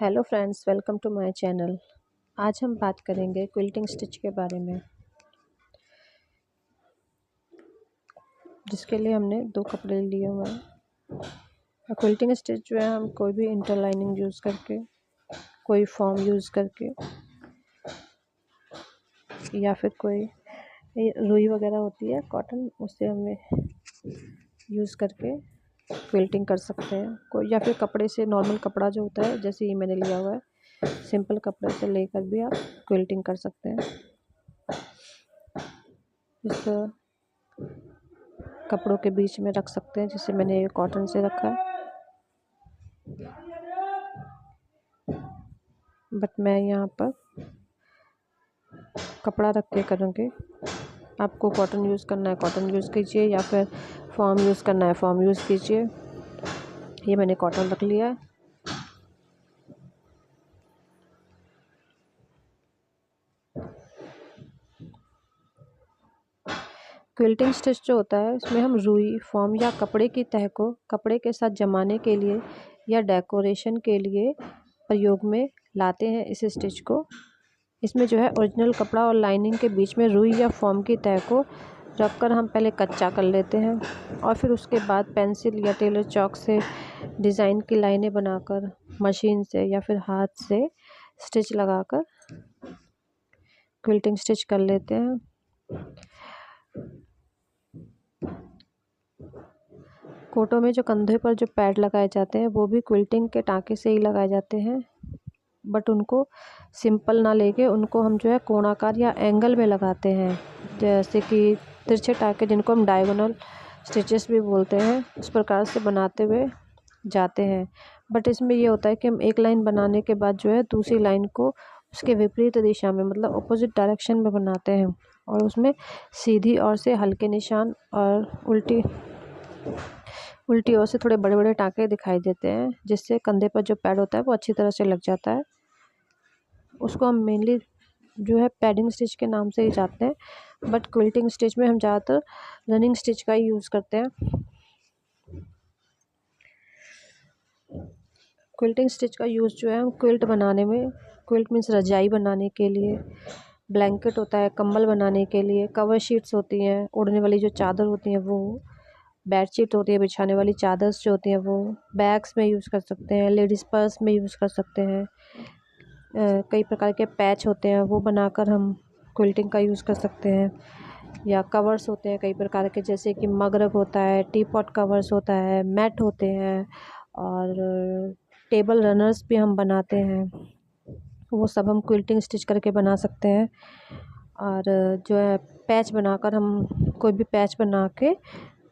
Hello friends, welcome to my channel. आज हम बात करेंगे क्विल्टिंग स्टिच के बारे में, जिसके लिए हमने 2 कपड़े लिए हुए हैं। क्विल्टिंग स्टिच जो है हम कोई भी इंटरलाइनिंग यूज़ करके, कोई फॉर्म यूज़ करके या फिर कोई रुई वगैरह होती है कॉटन, उससे हमें यूज़ करके क्विल्टिंग कर सकते हैं। कोई या फिर कपड़े से, नॉर्मल कपड़ा जो होता है, जैसे ये मैंने लिया हुआ है, सिंपल कपड़े से लेकर भी आप क्विल्टिंग कर सकते हैं। इस कपड़ों के बीच में रख सकते हैं, जैसे मैंने ये कॉटन से रखा है, बट मैं यहाँ पर कपड़ा रख के करूँगी। आपको कॉटन यूज़ करना है कॉटन यूज़ कीजिए, या फिर फॉर्म यूज़ करना है फॉर्म यूज़ कीजिए। ये मैंने कॉटन रख लिया है। क्विल्टिंग स्टिच जो होता है, इसमें हम रुई, फॉर्म या कपड़े की तह को कपड़े के साथ जमाने के लिए या डेकोरेशन के लिए प्रयोग में लाते हैं इस स्टिच को। इसमें जो है ओरिजिनल कपड़ा और लाइनिंग के बीच में रुई या फॉर्म की तह को रखकर हम पहले कच्चा कर लेते हैं, और फिर उसके बाद पेंसिल या टेलर चॉक से डिज़ाइन की लाइनें बनाकर मशीन से या फिर हाथ से स्टिच लगाकर क्विल्टिंग स्टिच कर लेते हैं। कोटों में जो कंधे पर जो पैड लगाए जाते हैं, वो भी क्विल्टिंग के टाँके से ही लगाए जाते हैं, बट उनको सिंपल ना लेके उनको हम जो है कोणाकार या एंगल में लगाते हैं, जैसे कि तिरछे टाँके, जिनको हम डायगोनल स्टिचेस भी बोलते हैं, उस प्रकार से बनाते हुए जाते हैं। बट इसमें ये होता है कि हम एक लाइन बनाने के बाद जो है दूसरी लाइन को उसके विपरीत दिशा में, मतलब अपोजिट डायरेक्शन में बनाते हैं, और उसमें सीधी ओर से हल्के निशान और उल्टी ओर से थोड़े बड़े बड़े टाँके दिखाई देते हैं, जिससे कंधे पर जो पैड होता है वो अच्छी तरह से लग जाता है। उसको हम मेनली जो है पैडिंग स्टिच के नाम से ही जानते हैं, बट क्विल्टिंग स्टिच में हम ज़्यादातर रनिंग स्टिच का ही यूज़ करते हैं। क्विल्टिंग स्टिच का यूज़ जो है हम क्विल्ट बनाने में, क्विल्ट मीन्स रजाई बनाने के लिए, ब्लैंकेट होता है कंबल बनाने के लिए, कवर शीट्स होती हैं, ओढ़ने वाली जो चादर होती हैं वो, बेडशीट होती है बिछाने वाली, चादर्स जो होती हैं वो, बैग्स में यूज़ कर सकते हैं, लेडीज़ पर्स में यूज़ कर सकते हैं। कई प्रकार के पैच होते हैं, वो बनाकर हम क्विल्टिंग का यूज़ कर सकते हैं। या कवर्स होते हैं कई प्रकार के, जैसे कि मग रग होता है, टी पॉट कवर्स होता है, मैट होते हैं, और टेबल रनर्स भी हम बनाते हैं। वो सब हम क्विल्टिंग स्टिच करके बना सकते हैं। और जो है पैच बनाकर, हम कोई भी पैच बना के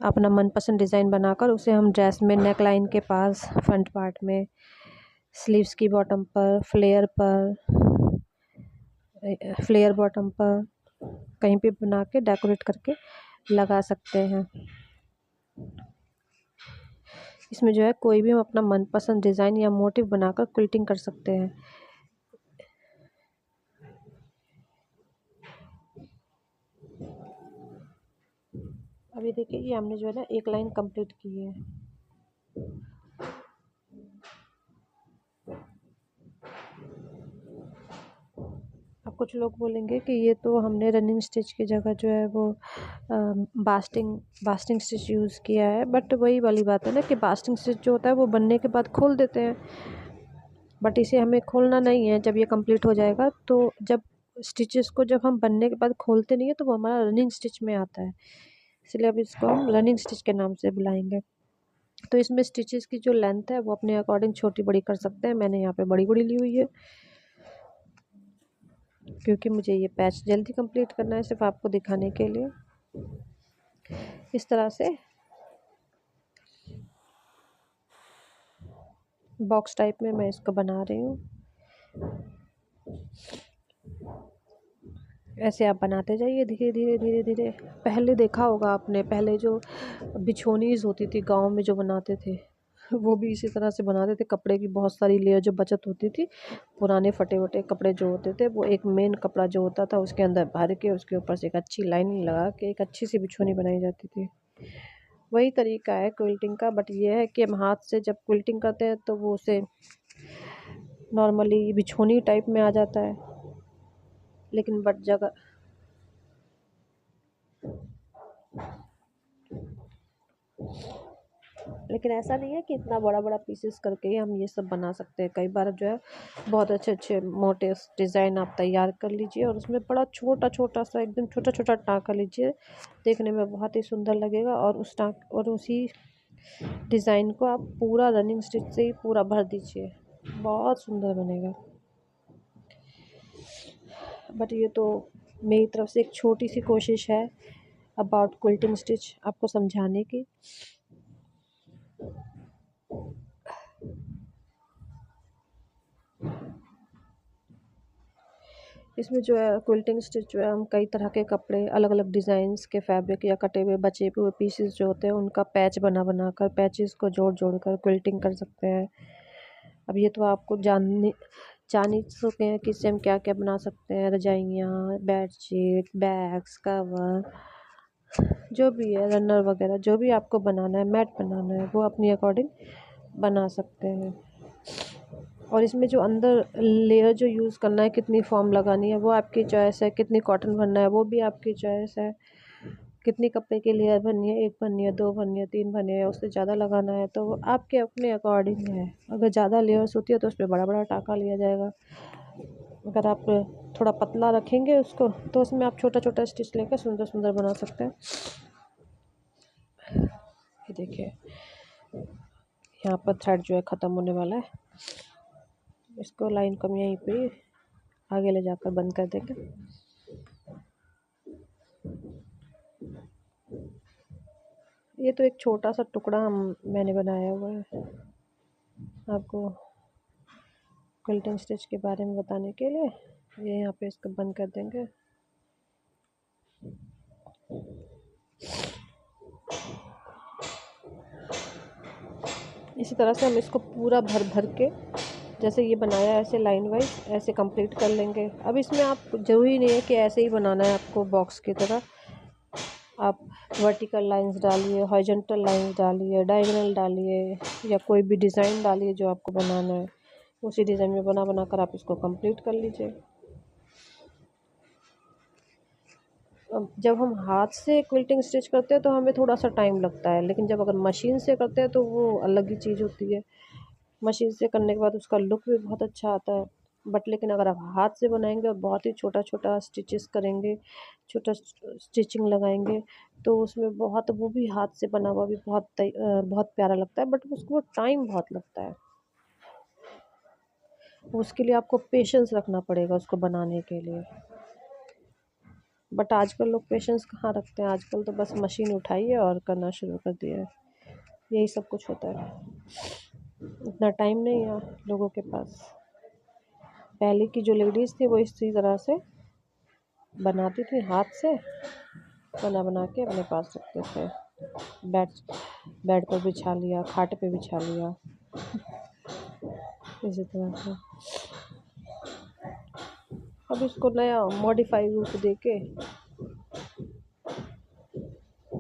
अपना मनपसंद डिज़ाइन बनाकर उसे हम ड्रेस में नेक लाइन के पास, फ्रंट पार्ट में, स्लीव्स की बॉटम पर, फ्लेयर बॉटम पर कहीं पे बना के डेकोरेट करके लगा सकते हैं। इसमें जो है कोई भी हम अपना मनपसंद डिज़ाइन या मोटिव बनाकर क्विल्टिंग कर सकते हैं। अभी देखिए, ये हमने जो है ना एक लाइन कंप्लीट की है। अब कुछ लोग बोलेंगे कि ये तो हमने रनिंग स्टिच की जगह जो है वो बास्टिंग स्टिच यूज़ किया है, बट वही वाली बात है ना कि बास्टिंग स्टिच जो होता है वो बनने के बाद खोल देते हैं, बट इसे हमें खोलना नहीं है। जब ये कंप्लीट हो जाएगा, तो जब स्टिचेस को जब हम बनने के बाद खोलते नहीं है, तो वो हमारा रनिंग स्टिच में आता है, इसलिए अब इसको हम रनिंग स्टिच के नाम से बुलाएंगे। तो इसमें स्टिचेस की जो लेंथ है वो अपने अकॉर्डिंग छोटी बड़ी कर सकते हैं। मैंने यहाँ पे बड़ी बड़ी ली हुई है, क्योंकि मुझे ये पैच जल्दी कंप्लीट करना है, सिर्फ आपको दिखाने के लिए। इस तरह से बॉक्स टाइप में मैं इसको बना रही हूँ। ऐसे आप बनाते जाइए धीरे धीरे धीरे धीरे। पहले देखा होगा आपने, पहले जो बिछोनीज होती थी गांव में जो बनाते थे, वो भी इसी तरह से बनाते थे। कपड़े की बहुत सारी लेयर जो बचत होती थी, पुराने फटे वटे कपड़े जो होते थे, वो एक मेन कपड़ा जो होता था उसके अंदर भर के उसके ऊपर से एक अच्छी लाइनिंग लगा के एक अच्छी सी बिछोनी बनाई जाती थी। वही तरीका है क्विल्टिंग का, बट ये है कि हम हाथ से जब क्विल्टिंग करते हैं तो वो उसे नॉर्मली बिछोनी टाइप में आ जाता है, लेकिन बट जगह लेकिन ऐसा नहीं है कि इतना बड़ा बड़ा पीसेस करके ही हम ये सब बना सकते हैं। कई बार जो है बहुत अच्छे अच्छे मोटे डिज़ाइन आप तैयार कर लीजिए और उसमें बड़ा छोटा छोटा सा एकदम छोटा छोटा टाँका लीजिए, देखने में बहुत ही सुंदर लगेगा। और उसी डिज़ाइन को आप पूरा रनिंग स्टिच से ही पूरा भर दीजिए, बहुत सुंदर बनेगा। बट ये तो मेरी तरफ से एक छोटी सी कोशिश है अबाउट क्विल्टिंग स्टिच आपको समझाने की। इसमें जो है क्विल्टिंग स्टिच जो है हम कई तरह के कपड़े अलग अलग डिज़ाइंस के फैब्रिक या कटे हुए बचे हुए पीसेस जो होते हैं उनका पैच बना बना कर पैचेस को जोड़ जोड़ कर क्विल्टिंग कर सकते हैं। अब ये तो आपको जान ही चुके हैं कि इससे हम क्या क्या बना सकते हैं, रजाइयाँ, बेडशीट, बैग्स, कवर, जो भी है, रनर वगैरह, जो भी आपको बनाना है, मैट बनाना है, वो अपनी अकॉर्डिंग बना सकते हैं। और इसमें जो अंदर लेयर जो यूज़ करना है, कितनी फॉर्म लगानी है, वो आपकी चॉइस है। कितनी कॉटन भरना है वो भी आपकी चॉइस है। कितनी कपड़े की लेयर भरनी है, 1 भरनी है, 2 भरनी है, 3 भरनी है, उससे ज़्यादा लगाना है तो वो आपके अपने अकॉर्डिंग है। अगर ज़्यादा लेयर्स होती है तो उसमें बड़ा बड़ा टाँका लिया जाएगा। अगर आप थोड़ा पतला रखेंगे उसको तो उसमें आप छोटा छोटा स्टिच लेकर सुंदर सुंदर बना सकते हैं। ये देखिए यहाँ पर थ्रेड जो है ख़त्म होने वाला है, इसको लाइन को हम यहीं पे आगे ले जाकर बंद कर देंगे। ये तो एक छोटा सा टुकड़ा मैंने बनाया हुआ है आपको क्विल्टिंग स्टिच के बारे में बताने के लिए। ये यहाँ पे इसको बंद कर देंगे। इसी तरह से हम इसको पूरा भर भर के जैसे ये बनाया ऐसे लाइन वाइज ऐसे कंप्लीट कर लेंगे। अब इसमें आप ज़रूरी नहीं है कि ऐसे ही बनाना है आपको बॉक्स की तरह। आप वर्टिकल लाइंस डालिए, हॉरिजॉन्टल लाइंस डालिए, डायगोनल डालिए या कोई भी डिज़ाइन डालिए जो आपको बनाना है। उसी डिज़ाइन में बना बना कर आप इसको कंप्लीट कर लीजिए। अब जब हम हाथ से क्विल्टिंग स्टिच करते हैं तो हमें थोड़ा सा टाइम लगता है, लेकिन जब अगर मशीन से करते हैं तो वो अलग ही चीज़ होती है। मशीन से करने के बाद उसका लुक भी बहुत अच्छा आता है। बट लेकिन अगर आप हाथ से बनाएंगे और बहुत ही छोटा छोटा स्टिचेस करेंगे, छोटा स्टिचिंग लगाएंगे तो उसमें बहुत वो भी हाथ से बना हुआ भी बहुत प्यारा लगता है, बट उसको टाइम बहुत लगता है। उसके लिए आपको पेशेंस रखना पड़ेगा उसको बनाने के लिए। बट आजकल लोग पेशेंस कहाँ रखते हैं, आजकल तो बस मशीन उठाई है और करना शुरू कर दिया है। यही सब कुछ होता है, इतना टाइम नहीं है लोगों के पास। पहले की जो लेडीज़ थी वो इसी तरह से बनाती थी, हाथ से बना बना के अपने पास रखते थे। बेड बेड पर बिछा लिया, खाट पे बिछा लिया, इसी तरह से। अब इसको नया मॉडिफाई रूप देके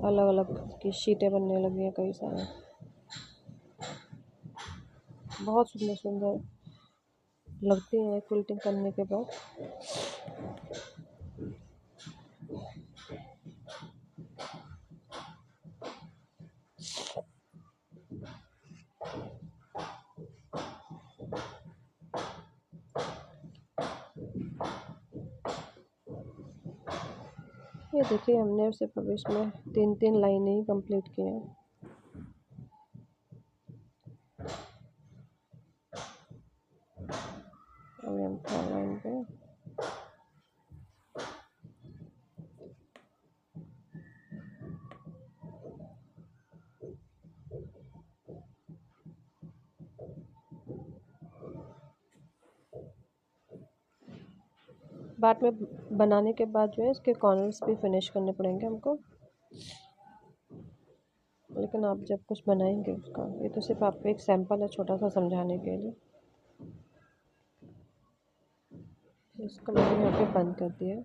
अलग अलग की शीटें बनने लगी हैं कई सारे, बहुत सुंदर सुंदर लगती हैं क्विल्टिंग करने के बाद। ये देखिए हमने सिर्फ अब इसमें 3 लाइनें ही कंप्लीट की हैं। अभी हम 3rd लाइन पे बाद में बनाने के बाद जो है इसके कॉर्नर्स भी फिनिश करने पड़ेंगे हमको। लेकिन आप जब कुछ बनाएंगे उसका, ये तो सिर्फ आपको एक सैंपल है छोटा सा समझाने के लिए। इसको मैंने यहाँ पे बंद कर दिया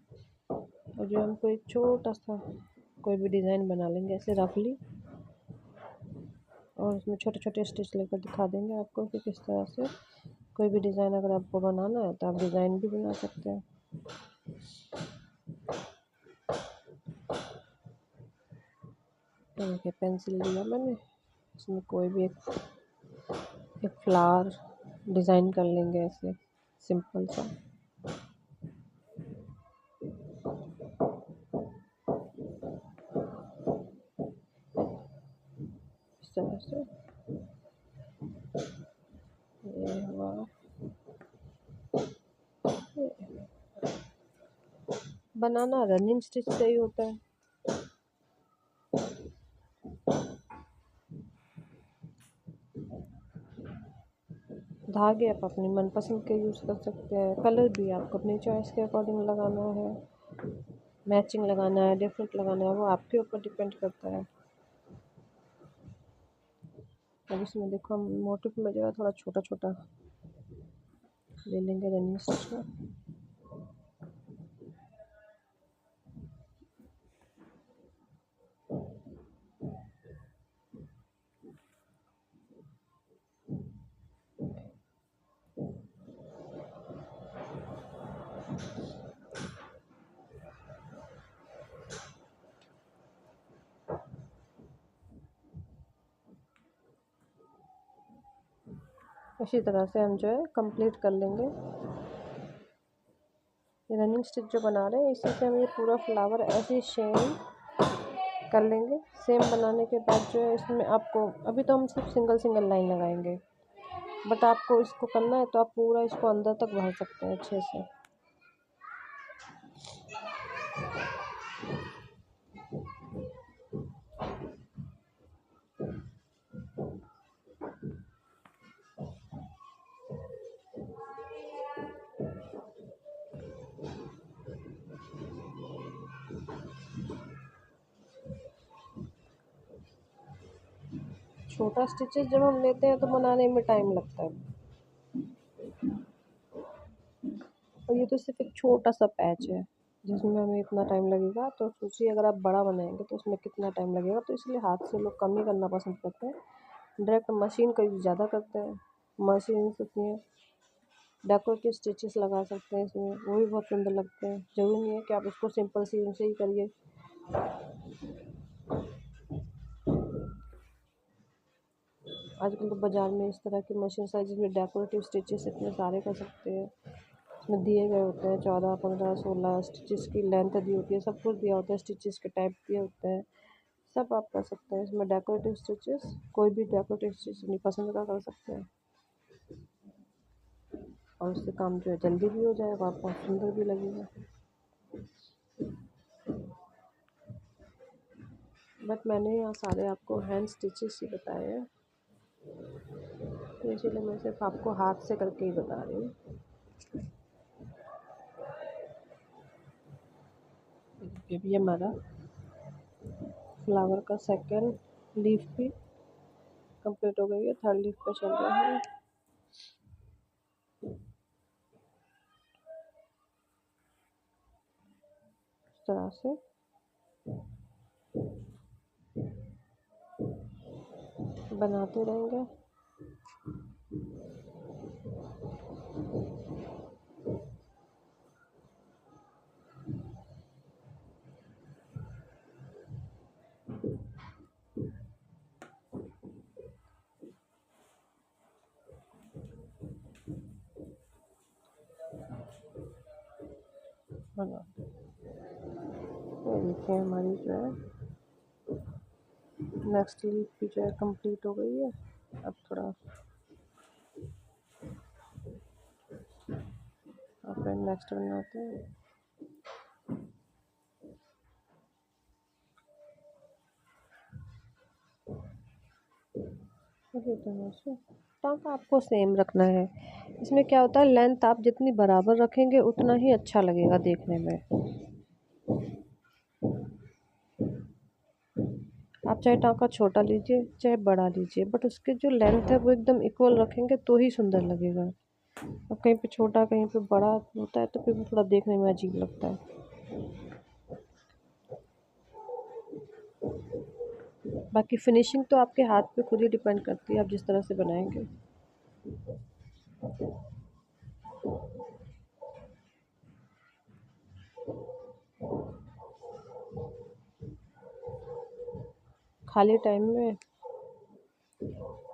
और जो हमको एक छोटा सा कोई भी डिज़ाइन बना लेंगे ऐसे रफली, और उसमें छोटे छोटे स्टिच लेकर दिखा देंगे आपको कि किस तरह से कोई भी डिज़ाइन अगर आपको बनाना है तो आप डिज़ाइन भी बना सकते हैं। देखिए पेंसिल लिया मैंने, इसमें कोई भी एक फ्लावर डिज़ाइन कर लेंगे ऐसे सिंपल सा। इस तरह से ये हुआ। बनाना रनिंग स्टिच से ही होता है। धागे आप अपनी मनपसंद के यूज़ कर सकते हैं। कलर भी आपको अपनी चॉइस के अकॉर्डिंग लगाना है, मैचिंग लगाना है, डिफरेंट लगाना है, वो आपके ऊपर डिपेंड करता है। अब इसमें देखो हम मोटिव में जो है थोड़ा छोटा छोटा ले लेंगे रनिंग स्टिच में। इसी तरह से हम जो है कंप्लीट कर लेंगे। ये रनिंग स्टिच जो बना रहे हैं इसी से हम ये पूरा फ्लावर ऐसे सेम कर लेंगे। सेम बनाने के बाद जो है इसमें आपको अभी तो हम सिर्फ सिंगल सिंगल लाइन लगाएंगे, बट आपको इसको करना है तो आप पूरा इसको अंदर तक भर सकते हैं अच्छे से। छोटा स्टिचेस जब हम लेते हैं तो बनाने में टाइम लगता है, और ये तो सिर्फ एक छोटा सा पैच है जिसमें हमें इतना टाइम लगेगा। तो सोचिए अगर आप बड़ा बनाएंगे तो उसमें कितना टाइम लगेगा। तो इसलिए हाथ से लोग कम ही करना पसंद करते हैं, डायरेक्ट मशीन का यूज़ ज़्यादा करते हैं। मशीन होती है, डेकोरेटिव स्टिचेस लगा सकते हैं इसमें, वो भी बहुत सुंदर लगते हैं। ज़रूरी नहीं है कि आप उसको सिंपल सी से ही करिए। आजकल तो बाज़ार में इस तरह की मशीन है जिसमें डेकोरेटिव स्टिचेस इतने सारे कर सकते हैं। इसमें दिए गए होते हैं 14, 15, 16 स्टिचेस की लेंथ दी होती है, सब कुछ दिया होता है, स्टिचेस के टाइप दिए होते हैं, सब आप कर सकते हैं इसमें डेकोरेटिव स्टिचेस। कोई भी डेकोरेटिव स्टिच अपनी पसंद का कर सकते हैं, और उससे काम जो है जल्दी भी हो जाएगा, आपको सुंदर भी लगेगा। बट मैंने यहाँ सारे आपको हैंड स्टिचेस ही बताए हैं, तो इसीलिए मैं सिर्फ आपको हाथ से करके ही बता रही हूँ। ये हमारा फ्लावर का सेकंड लीफ भी कंप्लीट हो गई है, थर्ड लीफ पे चल रहा है। इस तरह से बनाते रहेंगे। बना ये देखिए हमारी जो है नेक्स्ट लीफ भी जो है कंप्लीट हो गई है। अब थोड़ा अब नेक्स्ट बनाते हैं। इसी तरह से टाँका आपको सेम रखना है। इसमें क्या होता है, लेंथ आप जितनी बराबर रखेंगे उतना ही अच्छा लगेगा देखने में। आप चाहे टाँका छोटा लीजिए चाहे बड़ा लीजिए, बट उसके जो लेंथ है वो एकदम इक्वल रखेंगे तो ही सुंदर लगेगा। अब कहीं पे छोटा कहीं पे बड़ा होता है तो फिर वो थोड़ा देखने में अजीब लगता है। बाकी फिनिशिंग तो आपके हाथ पे खुद ही डिपेंड करती है, आप जिस तरह से बनाएंगे। खाली टाइम में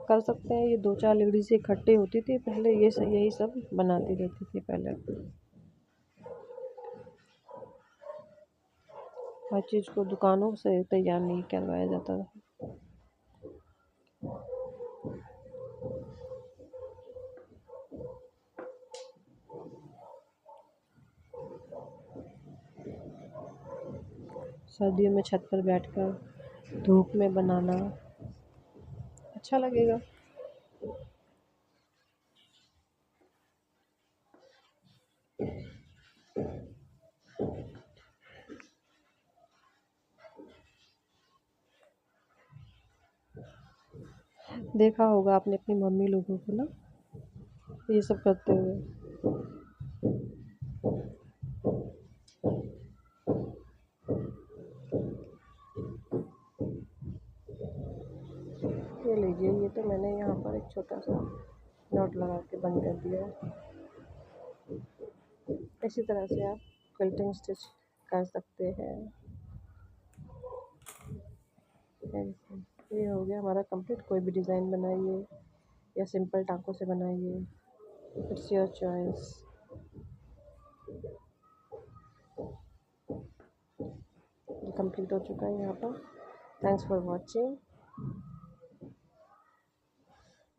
कर सकते हैं। ये 2-4 लेडीज़ इकट्ठी होती थी पहले, ये यही सब बनाती रहती थी पहले। हर चीज़ को दुकानों से तैयार नहीं करवाया जाता था। सर्दियों में छत पर बैठकर धूप में बनाना अच्छा लगेगा। देखा होगा आपने अपनी मम्मी लोगों को ना, ये सब करते हुए। ये लीजिए, ये तो मैंने यहाँ पर एक छोटा सा नोट लगा के बंद कर दिया है। इसी तरह से आप क्विल्टिंग स्टिच कर सकते हैं। ये हो गया हमारा कंप्लीट। कोई भी डिज़ाइन बनाइए या सिंपल टाँकों से बनाइए, इट्स योर चॉइस। ये कंप्लीट हो चुका है यहाँ पर। Thanks for watching.